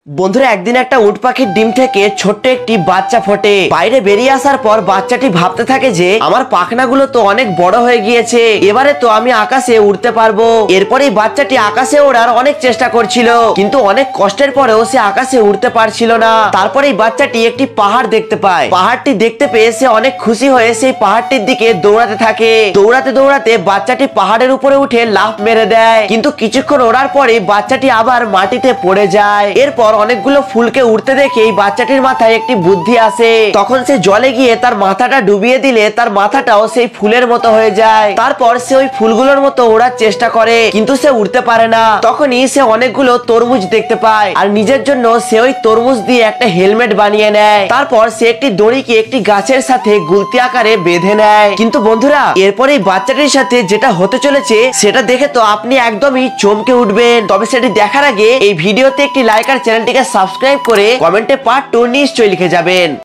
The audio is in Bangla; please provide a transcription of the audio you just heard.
বন্ধুরা একদিন একটা উট পাখির ডিম থেকে ছোট্ট একটি বাচ্চা ফোটে। বাইরে বেরিয়ে আসার পর বাচ্চাটি ভাবতে থাকে যে আমার পাখনাগুলো তো অনেক বড় হয়ে গিয়েছে, এবারে তো আমি আকাশে উড়তে পারবো। এরপরেই বাচ্চাটি আকাশে ওড়ার অনেক চেষ্টা করছিল, কিন্তু অনেক কষ্টের পরেও সে আকাশে উড়তে পারছিল না। তারপরেই বাচ্চাটি একটি পাহাড় দেখতে পায়। পাহাড়টি দেখতে পেয়ে সে অনেক খুশি হয়ে সেই পাহাড়টির দিকে দৌড়াতে থাকে। দৌড়াতে দৌড়াতে বাচ্চাটি পাহাড়ের উপরে উঠে লাফ মেরে দেয়, কিন্তু কিছুক্ষণ ওড়ার পরে বাচ্চাটি আবার মাটিতে পড়ে যায়। এরপর অনেকগুলো ফুলকে উড়তে দেখে এই বাচ্চাটির মাথায় একটি বুদ্ধি আসে। তখন সে জলে গিয়ে তার মাথাটা ডুবিয়ে দিলে তার মাথাটাও সেই ফুলের মতো হয়ে যায়। তারপর সে ওই ফুলগুলোর মতো ওড়ার চেষ্টা করে, কিন্তু সে উড়তে পারে না। তখনই সে অনেকগুলো তরমুজ দেখতে পায়, আর নিজের জন্য সে ওই তরমুজ দিয়ে একটা হেলমেট বানিয়ে নেয়। তারপর সে একটি দড়িকে একটি গাছের সাথে গুলতি আকারে বেঁধে নেয়। কিন্তু বন্ধুরা এরপর এই বাচ্চাটির সাথে যেটা হতে চলেছে সেটা দেখে তো আপনি একদমই চমকে উঠবেন। তবে সেটি দেখার আগে এই ভিডিওতে একটি লাইক আর চ্যানেলটিকে সাবস্ক্রাইব করে কমেন্টে পার্ট 2 নিশ্চয়ই লিখে যাবেন।